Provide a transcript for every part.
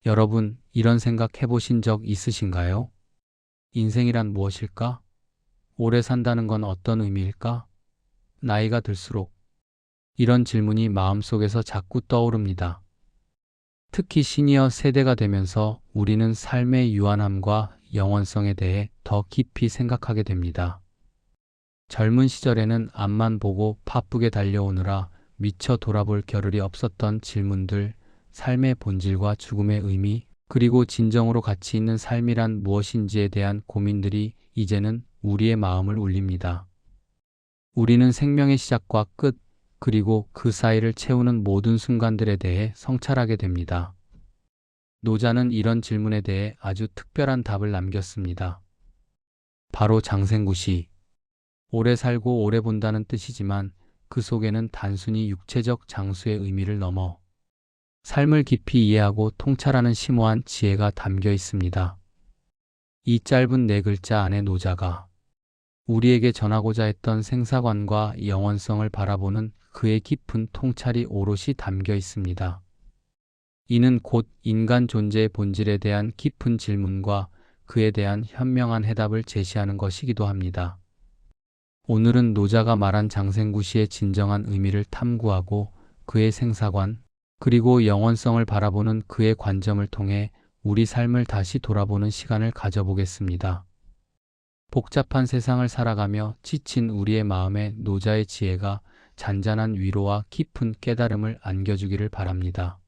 여러분, 이런 생각 해보신 적 있으신가요? 인생이란 무엇일까? 오래 산다는 건 어떤 의미일까? 나이가 들수록 이런 질문이 마음속에서 자꾸 떠오릅니다. 특히 시니어 세대가 되면서 우리는 삶의 유한함과 영원성에 대해 더 깊이 생각하게 됩니다. 젊은 시절에는 앞만 보고 바쁘게 달려오느라 미처 돌아볼 겨를이 없었던 질문들, 삶의 본질과 죽음의 의미, 그리고 진정으로 가치 있는 삶이란 무엇인지에 대한 고민들이 이제는 우리의 마음을 울립니다. 우리는 생명의 시작과 끝, 그리고 그 사이를 채우는 모든 순간들에 대해 성찰하게 됩니다. 노자는 이런 질문에 대해 아주 특별한 답을 남겼습니다. 바로 장생구시. 오래 살고 오래 본다는 뜻이지만 그 속에는 단순히 육체적 장수의 의미를 넘어 삶을 깊이 이해하고 통찰하는 심오한 지혜가 담겨 있습니다. 이 짧은 네 글자 안에 노자가 우리에게 전하고자 했던 생사관과 영원성을 바라보는 그의 깊은 통찰이 오롯이 담겨 있습니다. 이는 곧 인간 존재의 본질에 대한 깊은 질문과 그에 대한 현명한 해답을 제시하는 것이기도 합니다. 오늘은 노자가 말한 장생구시의 진정한 의미를 탐구하고 그의 생사관, 그리고 영원성을 바라보는 그의 관점을 통해 우리 삶을 다시 돌아보는 시간을 가져보겠습니다. 복잡한 세상을 살아가며 지친 우리의 마음에 노자의 지혜가 잔잔한 위로와 깊은 깨달음을 안겨주기를 바랍니다.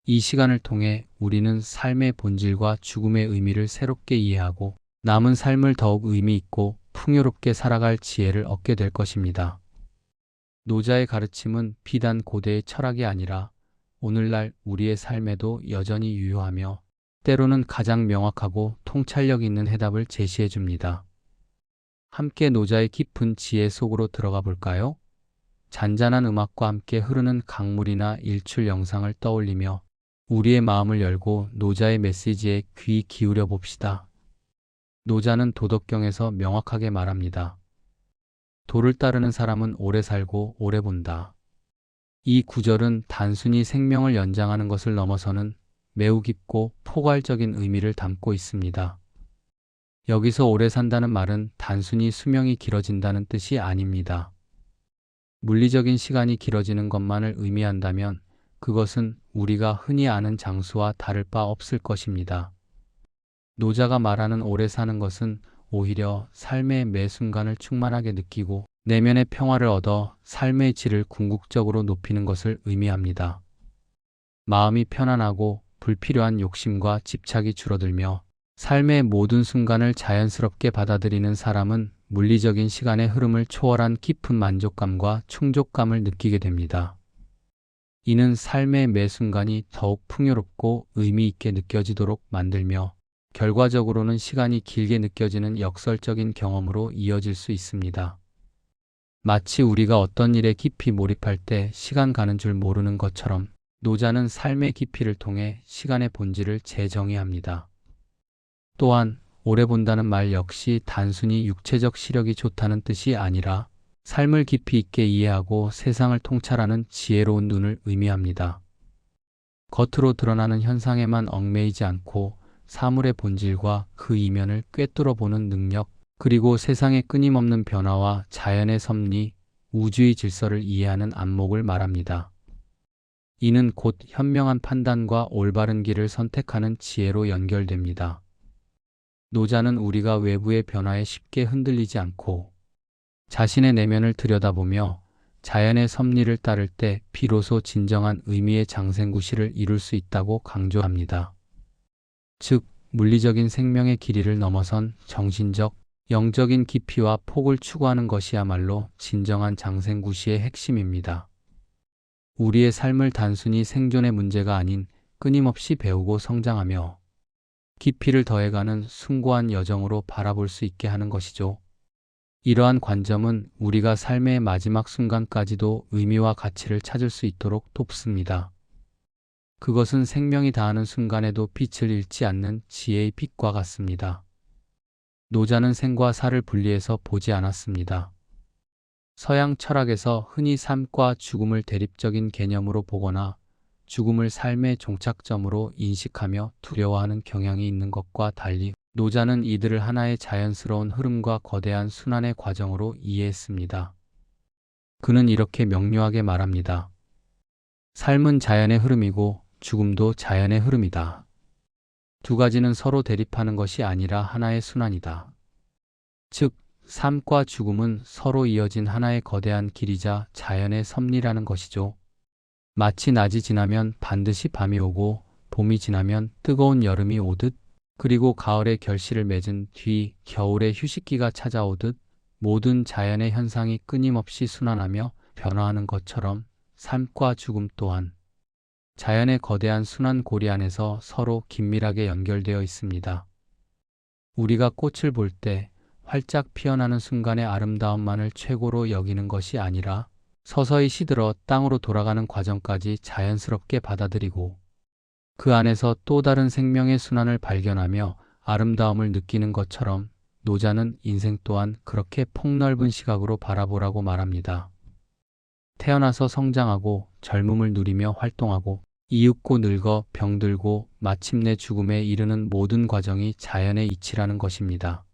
이 시간을 통해 우리는 삶의 본질과 죽음의 의미를 새롭게 이해하고 남은 삶을 더욱 의미 있고 풍요롭게 살아갈 지혜를 얻게 될 것입니다. 노자의 가르침은 비단 고대의 철학이 아니라 오늘날 우리의 삶에도 여전히 유효하며 때로는 가장 명확하고 통찰력 있는 해답을 제시해 줍니다. 함께 노자의 깊은 지혜 속으로 들어가 볼까요? 잔잔한 음악과 함께 흐르는 강물이나 일출 영상을 떠올리며 우리의 마음을 열고 노자의 메시지에 귀 기울여 봅시다. 노자는 도덕경에서 명확하게 말합니다. 도를 따르는 사람은 오래 살고 오래 본다. 이 구절은 단순히 생명을 연장하는 것을 넘어서는 매우 깊고 포괄적인 의미를 담고 있습니다. 여기서 오래 산다는 말은 단순히 수명이 길어진다는 뜻이 아닙니다. 물리적인 시간이 길어지는 것만을 의미한다면 그것은 우리가 흔히 아는 장수와 다를 바 없을 것입니다. 노자가 말하는 오래 사는 것은 오히려 삶의 매 순간을 충만하게 느끼고 내면의 평화를 얻어 삶의 질을 궁극적으로 높이는 것을 의미합니다. 마음이 편안하고 불필요한 욕심과 집착이 줄어들며 삶의 모든 순간을 자연스럽게 받아들이는 사람은 물리적인 시간의 흐름을 초월한 깊은 만족감과 충족감을 느끼게 됩니다. 이는 삶의 매 순간이 더욱 풍요롭고 의미 있게 느껴지도록 만들며 결과적으로는 시간이 길게 느껴지는 역설적인 경험으로 이어질 수 있습니다. 마치 우리가 어떤 일에 깊이 몰입할 때 시간 가는 줄 모르는 것처럼 노자는 삶의 깊이를 통해 시간의 본질을 재정의합니다. 또한 오래 본다는 말 역시 단순히 육체적 시력이 좋다는 뜻이 아니라 삶을 깊이 있게 이해하고 세상을 통찰하는 지혜로운 눈을 의미합니다. 겉으로 드러나는 현상에만 얽매이지 않고 사물의 본질과 그 이면을 꿰뚫어 보는 능력, 그리고 세상의 끊임없는 변화와 자연의 섭리, 우주의 질서를 이해하는 안목을 말합니다. 이는 곧 현명한 판단과 올바른 길을 선택하는 지혜로 연결됩니다. 노자는 우리가 외부의 변화에 쉽게 흔들리지 않고 자신의 내면을 들여다보며 자연의 섭리를 따를 때 비로소 진정한 의미의 장생구시를 이룰 수 있다고 강조합니다. 즉, 물리적인 생명의 길이를 넘어선 정신적, 영적인 깊이와 폭을 추구하는 것이야말로 진정한 장생구시의 핵심입니다. 우리의 삶을 단순히 생존의 문제가 아닌 끊임없이 배우고 성장하며 깊이를 더해가는 숭고한 여정으로 바라볼 수 있게 하는 것이죠. 이러한 관점은 우리가 삶의 마지막 순간까지도 의미와 가치를 찾을 수 있도록 돕습니다. 그것은 생명이 다하는 순간에도 빛을 잃지 않는 지혜의 빛과 같습니다. 노자는 생과 사를 분리해서 보지 않았습니다. 서양 철학에서 흔히 삶과 죽음을 대립적인 개념으로 보거나 죽음을 삶의 종착점으로 인식하며 두려워하는 경향이 있는 것과 달리 노자는 이들을 하나의 자연스러운 흐름과 거대한 순환의 과정으로 이해했습니다. 그는 이렇게 명료하게 말합니다. 삶은 자연의 흐름이고 죽음도 자연의 흐름이다. 두 가지는 서로 대립하는 것이 아니라 하나의 순환이다. 즉, 삶과 죽음은 서로 이어진 하나의 거대한 길이자 자연의 섭리라는 것이죠. 마치 낮이 지나면 반드시 밤이 오고 봄이 지나면 뜨거운 여름이 오듯, 그리고 가을의 결실을 맺은 뒤 겨울의 휴식기가 찾아오듯 모든 자연의 현상이 끊임없이 순환하며 변화하는 것처럼 삶과 죽음 또한 자연의 거대한 순환 고리 안에서 서로 긴밀하게 연결되어 있습니다. 우리가 꽃을 볼 때 활짝 피어나는 순간의 아름다움만을 최고로 여기는 것이 아니라 서서히 시들어 땅으로 돌아가는 과정까지 자연스럽게 받아들이고 그 안에서 또 다른 생명의 순환을 발견하며 아름다움을 느끼는 것처럼 노자는 인생 또한 그렇게 폭넓은 시각으로 바라보라고 말합니다. 태어나서 성장하고 젊음을 누리며 활동하고 이윽고 늙어 병들고 마침내 죽음에 이르는 모든 과정이 자연의 이치라는 것입니다.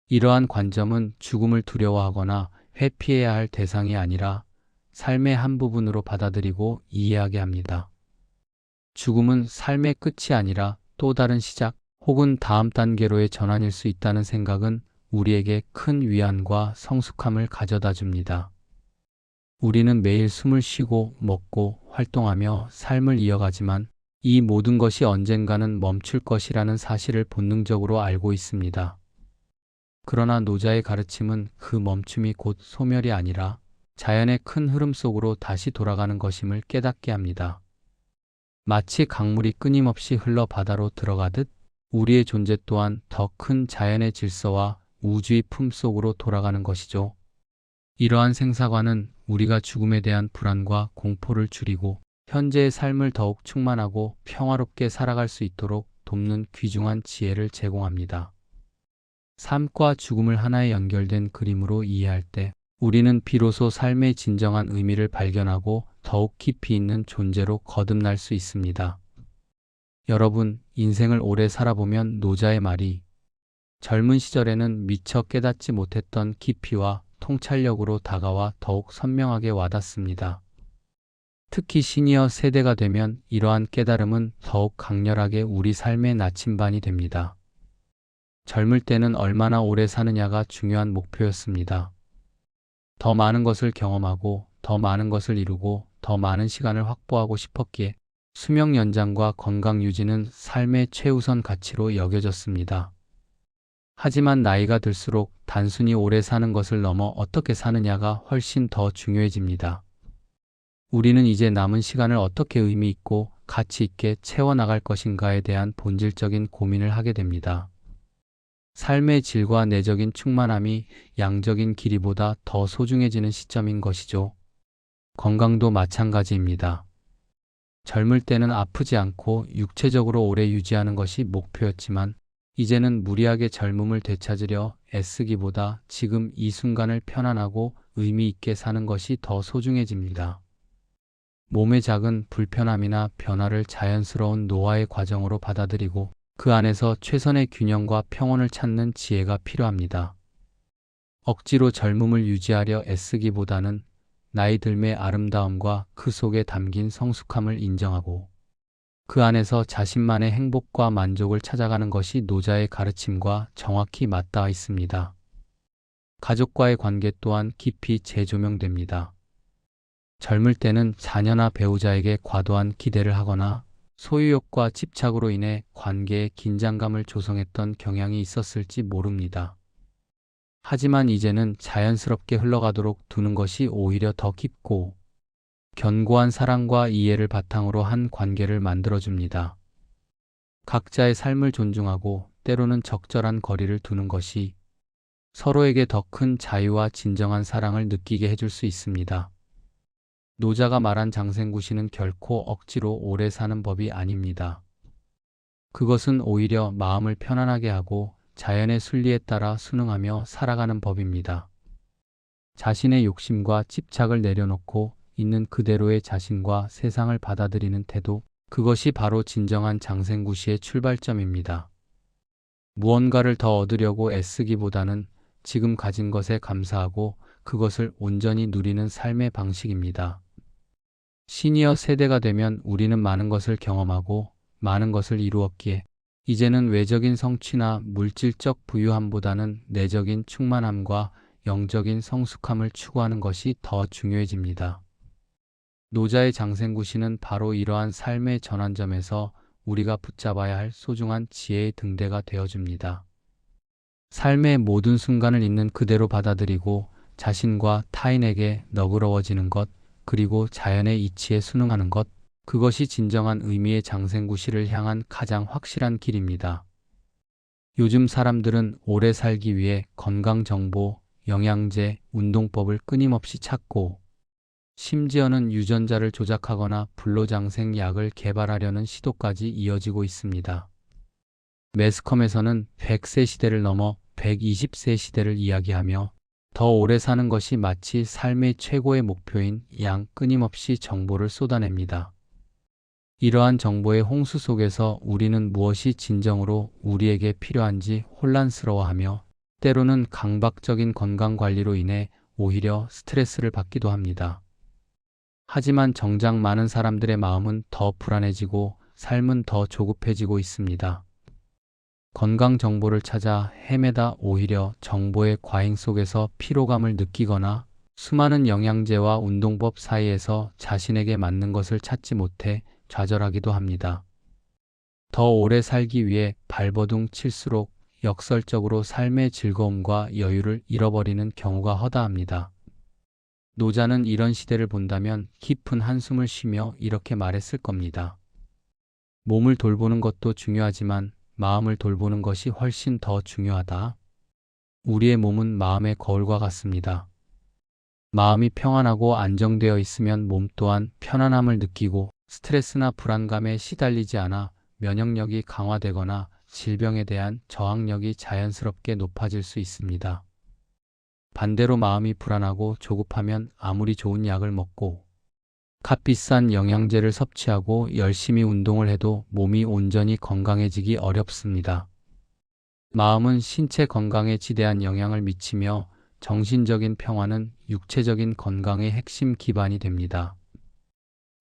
이러한 관점은 죽음을 두려워하거나 회피해야 할 대상이 아니라 삶의 한 부분으로 받아들이고 이해하게 합니다. 죽음은 삶의 끝이 아니라 또 다른 시작 혹은 다음 단계로의 전환일 수 있다는 생각은 우리에게 큰 위안과 성숙함을 가져다 줍니다. 우리는 매일 숨을 쉬고 먹고 활동하며 삶을 이어가지만 이 모든 것이 언젠가는 멈출 것이라는 사실을 본능적으로 알고 있습니다. 그러나 노자의 가르침은 그 멈춤이 곧 소멸이 아니라 자연의 큰 흐름 속으로 다시 돌아가는 것임을 깨닫게 합니다. 마치 강물이 끊임없이 흘러 바다로 들어가듯 우리의 존재 또한 더 큰 자연의 질서와 우주의 품 속으로 돌아가는 것이죠. 이러한 생사관은 우리가 죽음에 대한 불안과 공포를 줄이고 현재의 삶을 더욱 충만하고 평화롭게 살아갈 수 있도록 돕는 귀중한 지혜를 제공합니다. 삶과 죽음을 하나의 연결된 그림으로 이해할 때 우리는 비로소 삶의 진정한 의미를 발견하고 더욱 깊이 있는 존재로 거듭날 수 있습니다. 여러분, 인생을 오래 살아보면 노자의 말이 젊은 시절에는 미처 깨닫지 못했던 깊이와 통찰력으로 다가와 더욱 선명하게 와닿습니다. 특히 시니어 세대가 되면 이러한 깨달음은 더욱 강렬하게 우리 삶의 나침반이 됩니다. 젊을 때는 얼마나 오래 사느냐가 중요한 목표였습니다. 더 많은 것을 경험하고 더 많은 것을 이루고 더 많은 시간을 확보하고 싶었기에 수명 연장과 건강 유지는 삶의 최우선 가치로 여겨졌습니다. 하지만 나이가 들수록 단순히 오래 사는 것을 넘어 어떻게 사느냐가 훨씬 더 중요해집니다. 우리는 이제 남은 시간을 어떻게 의미 있고 가치 있게 채워나갈 것인가에 대한 본질적인 고민을 하게 됩니다. 삶의 질과 내적인 충만함이 양적인 길이보다 더 소중해지는 시점인 것이죠. 건강도 마찬가지입니다. 젊을 때는 아프지 않고 육체적으로 오래 유지하는 것이 목표였지만 이제는 무리하게 젊음을 되찾으려 애쓰기보다 지금 이 순간을 편안하고 의미 있게 사는 것이 더 소중해집니다. 몸의 작은 불편함이나 변화를 자연스러운 노화의 과정으로 받아들이고 그 안에서 최선의 균형과 평온을 찾는 지혜가 필요합니다. 억지로 젊음을 유지하려 애쓰기보다는 나이 들매의 아름다움과 그 속에 담긴 성숙함을 인정하고 그 안에서 자신만의 행복과 만족을 찾아가는 것이 노자의 가르침과 정확히 맞닿아 있습니다. 가족과의 관계 또한 깊이 재조명됩니다. 젊을 때는 자녀나 배우자에게 과도한 기대를 하거나 소유욕과 집착으로 인해 관계에 긴장감을 조성했던 경향이 있었을지 모릅니다. 하지만 이제는 자연스럽게 흘러가도록 두는 것이 오히려 더 깊고 견고한 사랑과 이해를 바탕으로 한 관계를 만들어줍니다. 각자의 삶을 존중하고 때로는 적절한 거리를 두는 것이 서로에게 더 큰 자유와 진정한 사랑을 느끼게 해줄 수 있습니다. 노자가 말한 장생구시는 결코 억지로 오래 사는 법이 아닙니다. 그것은 오히려 마음을 편안하게 하고 자연의 순리에 따라 순응하며 살아가는 법입니다. 자신의 욕심과 집착을 내려놓고 있는 그대로의 자신과 세상을 받아들이는 태도, 그것이 바로 진정한 장생구시의 출발점입니다. 무언가를 더 얻으려고 애쓰기보다는 지금 가진 것에 감사하고 그것을 온전히 누리는 삶의 방식입니다. 시니어 세대가 되면 우리는 많은 것을 경험하고 많은 것을 이루었기에 이제는 외적인 성취나 물질적 부유함보다는 내적인 충만함과 영적인 성숙함을 추구하는 것이 더 중요해집니다. 노자의 장생구시는 바로 이러한 삶의 전환점에서 우리가 붙잡아야 할 소중한 지혜의 등대가 되어줍니다. 삶의 모든 순간을 있는 그대로 받아들이고 자신과 타인에게 너그러워지는 것, 그리고 자연의 이치에 순응하는 것, 그것이 진정한 의미의 장생구시를 향한 가장 확실한 길입니다. 요즘 사람들은 오래 살기 위해 건강정보, 영양제, 운동법을 끊임없이 찾고 심지어는 유전자를 조작하거나 불로장생 약을 개발하려는 시도까지 이어지고 있습니다. 매스컴에서는 100세 시대를 넘어 120세 시대를 이야기하며 더 오래 사는 것이 마치 삶의 최고의 목표인 양 끊임없이 정보를 쏟아냅니다. 이러한 정보의 홍수 속에서 우리는 무엇이 진정으로 우리에게 필요한지 혼란스러워하며 때로는 강박적인 건강관리로 인해 오히려 스트레스를 받기도 합니다. 하지만 정작 많은 사람들의 마음은 더 불안해지고 삶은 더 조급해지고 있습니다. 건강 정보를 찾아 헤매다 오히려 정보의 과잉 속에서 피로감을 느끼거나 수많은 영양제와 운동법 사이에서 자신에게 맞는 것을 찾지 못해 좌절하기도 합니다. 더 오래 살기 위해 발버둥 칠수록 역설적으로 삶의 즐거움과 여유를 잃어버리는 경우가 허다합니다. 노자는 이런 시대를 본다면 깊은 한숨을 쉬며 이렇게 말했을 겁니다. 몸을 돌보는 것도 중요하지만 마음을 돌보는 것이 훨씬 더 중요하다. 우리의 몸은 마음의 거울과 같습니다. 마음이 평안하고 안정되어 있으면 몸 또한 편안함을 느끼고 스트레스나 불안감에 시달리지 않아 면역력이 강화되거나 질병에 대한 저항력이 자연스럽게 높아질 수 있습니다. 반대로 마음이 불안하고 조급하면 아무리 좋은 약을 먹고 값비싼 영양제를 섭취하고 열심히 운동을 해도 몸이 온전히 건강해지기 어렵습니다. 마음은 신체 건강에 지대한 영향을 미치며 정신적인 평화는 육체적인 건강의 핵심 기반이 됩니다.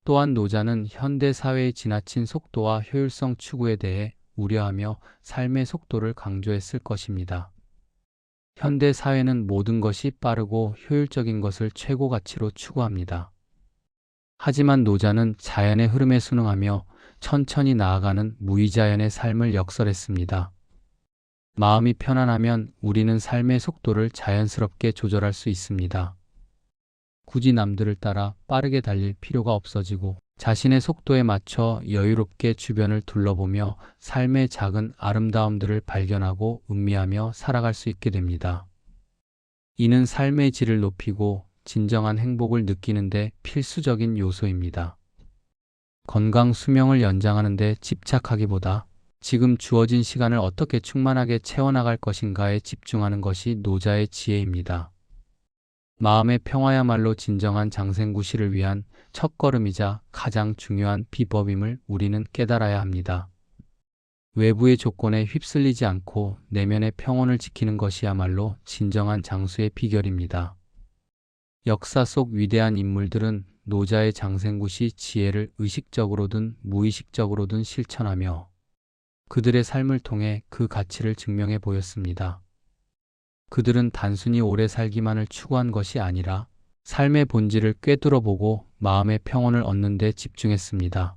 또한 노자는 현대 사회의 지나친 속도와 효율성 추구에 대해 우려하며 삶의 속도를 강조했을 것입니다. 현대 사회는 모든 것이 빠르고 효율적인 것을 최고 가치로 추구합니다. 하지만 노자는 자연의 흐름에 순응하며 천천히 나아가는 무의자연의 삶을 역설했습니다. 마음이 편안하면 우리는 삶의 속도를 자연스럽게 조절할 수 있습니다. 굳이 남들을 따라 빠르게 달릴 필요가 없어지고 자신의 속도에 맞춰 여유롭게 주변을 둘러보며 삶의 작은 아름다움들을 발견하고 음미하며 살아갈 수 있게 됩니다. 이는 삶의 질을 높이고 진정한 행복을 느끼는 데 필수적인 요소입니다. 건강 수명을 연장하는 데 집착하기보다 지금 주어진 시간을 어떻게 충만하게 채워나갈 것인가에 집중하는 것이 노자의 지혜입니다. 마음의 평화야말로 진정한 장생구시를 위한 첫걸음이자 가장 중요한 비법임을 우리는 깨달아야 합니다. 외부의 조건에 휩쓸리지 않고 내면의 평온을 지키는 것이야말로 진정한 장수의 비결입니다. 역사 속 위대한 인물들은 노자의 장생구시 지혜를 의식적으로든 무의식적으로든 실천하며 그들의 삶을 통해 그 가치를 증명해 보였습니다. 그들은 단순히 오래 살기만을 추구한 것이 아니라 삶의 본질을 꿰뚫어보고 마음의 평온을 얻는 데 집중했습니다.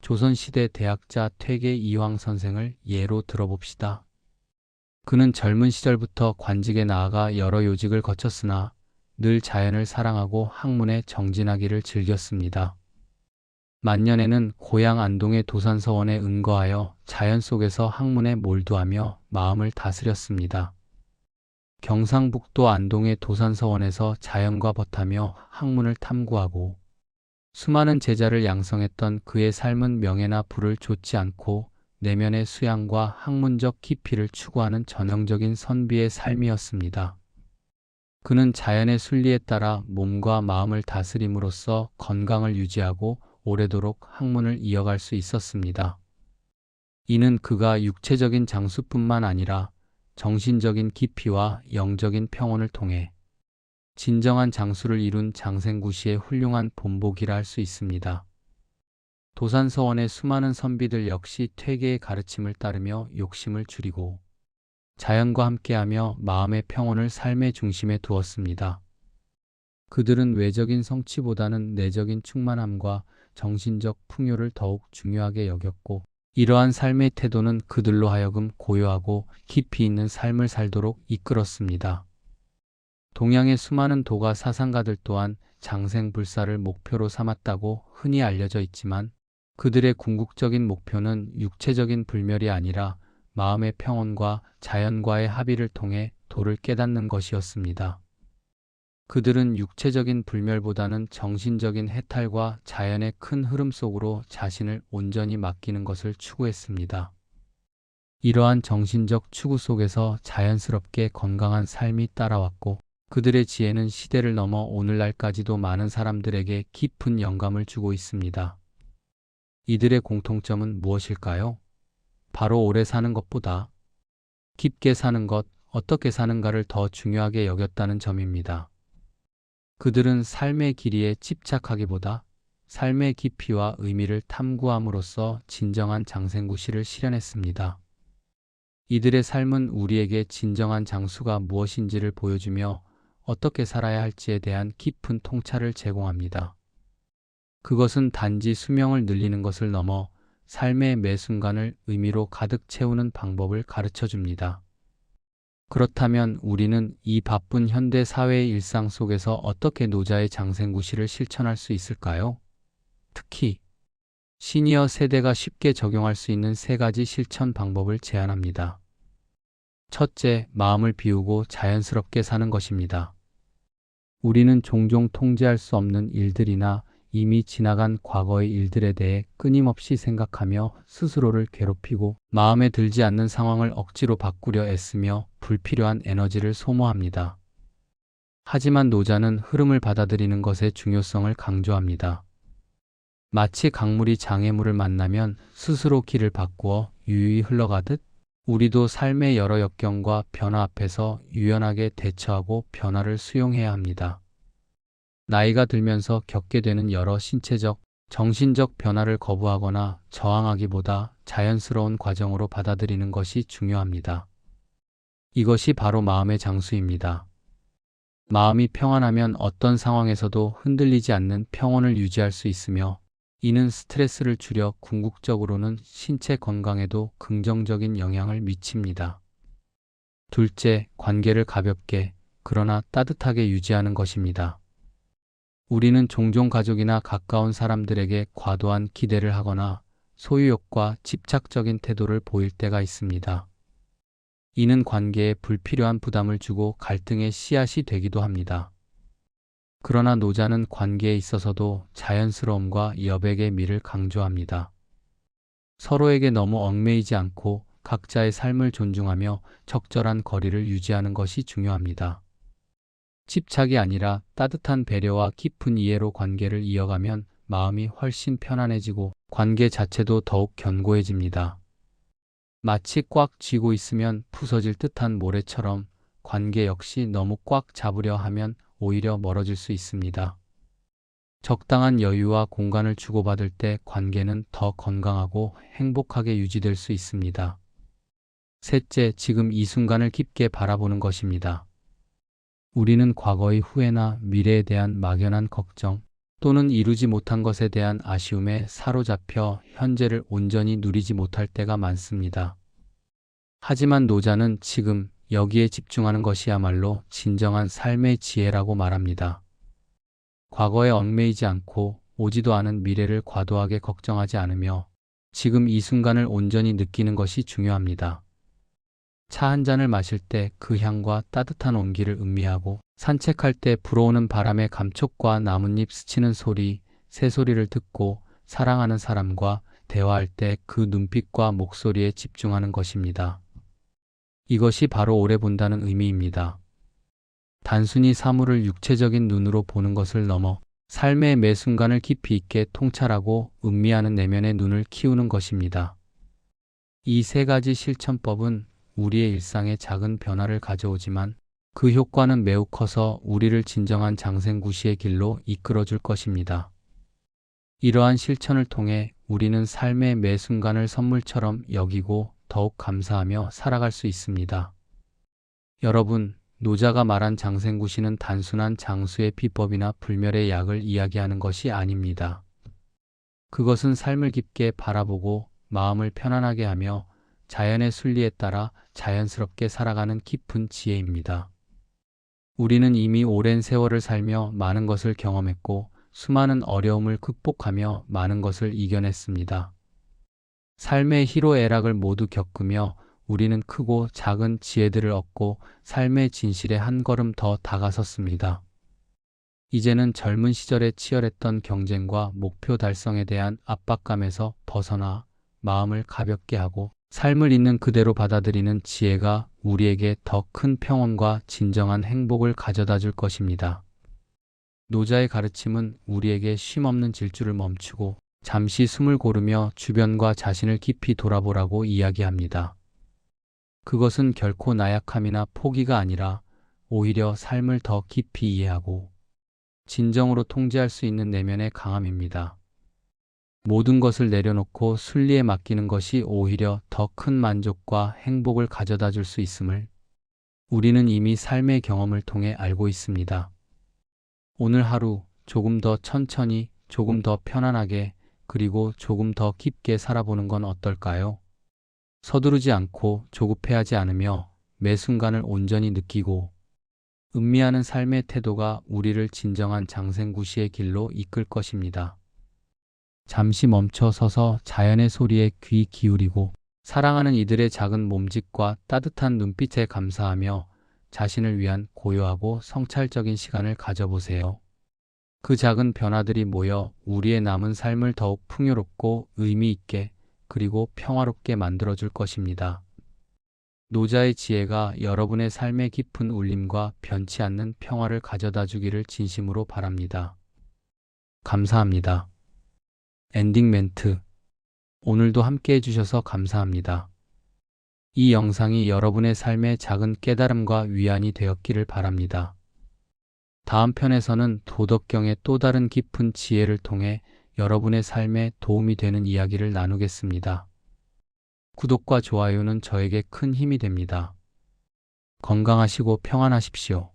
조선시대 대학자 퇴계 이황 선생을 예로 들어봅시다. 그는 젊은 시절부터 관직에 나아가 여러 요직을 거쳤으나 늘 자연을 사랑하고 학문에 정진하기를 즐겼습니다. 만년에는 고향 안동의 도산서원에 은거하여 자연 속에서 학문에 몰두하며 마음을 다스렸습니다. 경상북도 안동의 도산서원에서 자연과 벗하며 학문을 탐구하고 수많은 제자를 양성했던 그의 삶은 명예나 부를 좇지 않고 내면의 수양과 학문적 깊이를 추구하는 전형적인 선비의 삶이었습니다. 그는 자연의 순리에 따라 몸과 마음을 다스림으로써 건강을 유지하고 오래도록 학문을 이어갈 수 있었습니다. 이는 그가 육체적인 장수뿐만 아니라 정신적인 깊이와 영적인 평온을 통해 진정한 장수를 이룬 장생구시의 훌륭한 본보기라 할 수 있습니다. 도산서원의 수많은 선비들 역시 퇴계의 가르침을 따르며 욕심을 줄이고 자연과 함께하며 마음의 평온을 삶의 중심에 두었습니다. 그들은 외적인 성취보다는 내적인 충만함과 정신적 풍요를 더욱 중요하게 여겼고, 이러한 삶의 태도는 그들로 하여금 고요하고 깊이 있는 삶을 살도록 이끌었습니다. 동양의 수많은 도가 사상가들 또한 장생불사를 목표로 삼았다고 흔히 알려져 있지만, 그들의 궁극적인 목표는 육체적인 불멸이 아니라 마음의 평온과 자연과의 합의를 통해 도를 깨닫는 것이었습니다. 그들은 육체적인 불멸보다는 정신적인 해탈과 자연의 큰 흐름 속으로 자신을 온전히 맡기는 것을 추구했습니다. 이러한 정신적 추구 속에서 자연스럽게 건강한 삶이 따라왔고, 그들의 지혜는 시대를 넘어 오늘날까지도 많은 사람들에게 깊은 영감을 주고 있습니다. 이들의 공통점은 무엇일까요? 바로 오래 사는 것보다 깊게 사는 것, 어떻게 사는가를 더 중요하게 여겼다는 점입니다. 그들은 삶의 길이에 집착하기보다 삶의 깊이와 의미를 탐구함으로써 진정한 장생구시를 실현했습니다. 이들의 삶은 우리에게 진정한 장수가 무엇인지를 보여주며 어떻게 살아야 할지에 대한 깊은 통찰을 제공합니다. 그것은 단지 수명을 늘리는 것을 넘어 삶의 매 순간을 의미로 가득 채우는 방법을 가르쳐 줍니다. 그렇다면 우리는 이 바쁜 현대 사회의 일상 속에서 어떻게 노자의 장생구시를 실천할 수 있을까요? 특히 시니어 세대가 쉽게 적용할 수 있는 3가지 실천 방법을 제안합니다. 첫째, 마음을 비우고 자연스럽게 사는 것입니다. 우리는 종종 통제할 수 없는 일들이나 이미 지나간 과거의 일들에 대해 끊임없이 생각하며 스스로를 괴롭히고 마음에 들지 않는 상황을 억지로 바꾸려 애쓰며 불필요한 에너지를 소모합니다. 하지만 노자는 흐름을 받아들이는 것의 중요성을 강조합니다. 마치 강물이 장애물을 만나면 스스로 길을 바꾸어 유유히 흘러가듯, 우리도 삶의 여러 역경과 변화 앞에서 유연하게 대처하고 변화를 수용해야 합니다. 나이가 들면서 겪게 되는 여러 신체적, 정신적 변화를 거부하거나 저항하기보다 자연스러운 과정으로 받아들이는 것이 중요합니다. 이것이 바로 마음의 장수입니다. 마음이 평안하면 어떤 상황에서도 흔들리지 않는 평온을 유지할 수 있으며, 이는 스트레스를 줄여 궁극적으로는 신체 건강에도 긍정적인 영향을 미칩니다. 둘째, 관계를 가볍게, 그러나 따뜻하게 유지하는 것입니다. 우리는 종종 가족이나 가까운 사람들에게 과도한 기대를 하거나 소유욕과 집착적인 태도를 보일 때가 있습니다. 이는 관계에 불필요한 부담을 주고 갈등의 씨앗이 되기도 합니다. 그러나 노자는 관계에 있어서도 자연스러움과 여백의 미를 강조합니다. 서로에게 너무 얽매이지 않고 각자의 삶을 존중하며 적절한 거리를 유지하는 것이 중요합니다. 집착이 아니라 따뜻한 배려와 깊은 이해로 관계를 이어가면 마음이 훨씬 편안해지고 관계 자체도 더욱 견고해집니다. 마치 꽉 쥐고 있으면 부서질 듯한 모래처럼 관계 역시 너무 꽉 잡으려 하면 오히려 멀어질 수 있습니다. 적당한 여유와 공간을 주고받을 때 관계는 더 건강하고 행복하게 유지될 수 있습니다. 셋째, 지금 이 순간을 깊게 바라보는 것입니다. 우리는 과거의 후회나 미래에 대한 막연한 걱정 또는 이루지 못한 것에 대한 아쉬움에 사로잡혀 현재를 온전히 누리지 못할 때가 많습니다. 하지만 노자는 지금 여기에 집중하는 것이야말로 진정한 삶의 지혜라고 말합니다. 과거에 얽매이지 않고 오지도 않은 미래를 과도하게 걱정하지 않으며 지금 이 순간을 온전히 느끼는 것이 중요합니다. 차 한 잔을 마실 때 그 향과 따뜻한 온기를 음미하고, 산책할 때 불어오는 바람의 감촉과 나뭇잎 스치는 소리, 새소리를 듣고 사랑하는 사람과 대화할 때 그 눈빛과 목소리에 집중하는 것입니다. 이것이 바로 오래 본다는 의미입니다. 단순히 사물을 육체적인 눈으로 보는 것을 넘어 삶의 매 순간을 깊이 있게 통찰하고 음미하는 내면의 눈을 키우는 것입니다. 이 세 가지 실천법은 우리의 일상에 작은 변화를 가져오지만 그 효과는 매우 커서 우리를 진정한 장생구시의 길로 이끌어 줄 것입니다. 이러한 실천을 통해 우리는 삶의 매 순간을 선물처럼 여기고 더욱 감사하며 살아갈 수 있습니다. 여러분, 노자가 말한 장생구시는 단순한 장수의 비법이나 불멸의 약을 이야기하는 것이 아닙니다. 그것은 삶을 깊게 바라보고 마음을 편안하게 하며 자연의 순리에 따라 자연스럽게 살아가는 깊은 지혜입니다. 우리는 이미 오랜 세월을 살며 많은 것을 경험했고 수많은 어려움을 극복하며 많은 것을 이겨냈습니다. 삶의 희로애락을 모두 겪으며 우리는 크고 작은 지혜들을 얻고 삶의 진실에 한 걸음 더 다가섰습니다. 이제는 젊은 시절에 치열했던 경쟁과 목표 달성에 대한 압박감에서 벗어나 마음을 가볍게 하고 삶을 있는 그대로 받아들이는 지혜가 우리에게 더 큰 평온과 진정한 행복을 가져다 줄 것입니다. 노자의 가르침은 우리에게 쉼없는 질주를 멈추고 잠시 숨을 고르며 주변과 자신을 깊이 돌아보라고 이야기합니다. 그것은 결코 나약함이나 포기가 아니라 오히려 삶을 더 깊이 이해하고 진정으로 통제할 수 있는 내면의 강함입니다. 모든 것을 내려놓고 순리에 맡기는 것이 오히려 더 큰 만족과 행복을 가져다 줄 수 있음을 우리는 이미 삶의 경험을 통해 알고 있습니다. 오늘 하루 조금 더 천천히, 조금 더 편안하게, 그리고 조금 더 깊게 살아보는 건 어떨까요? 서두르지 않고 조급해하지 않으며 매 순간을 온전히 느끼고 음미하는 삶의 태도가 우리를 진정한 장생구시의 길로 이끌 것입니다. 잠시 멈춰 서서 자연의 소리에 귀 기울이고 사랑하는 이들의 작은 몸짓과 따뜻한 눈빛에 감사하며 자신을 위한 고요하고 성찰적인 시간을 가져보세요. 그 작은 변화들이 모여 우리의 남은 삶을 더욱 풍요롭고 의미 있게 그리고 평화롭게 만들어줄 것입니다. 노자의 지혜가 여러분의 삶의 깊은 울림과 변치 않는 평화를 가져다 주기를 진심으로 바랍니다. 감사합니다. 엔딩 멘트. 오늘도 함께 해주셔서 감사합니다. 이 영상이 여러분의 삶의 작은 깨달음과 위안이 되었기를 바랍니다. 다음 편에서는 도덕경의 또 다른 깊은 지혜를 통해 여러분의 삶에 도움이 되는 이야기를 나누겠습니다. 구독과 좋아요는 저에게 큰 힘이 됩니다. 건강하시고 평안하십시오.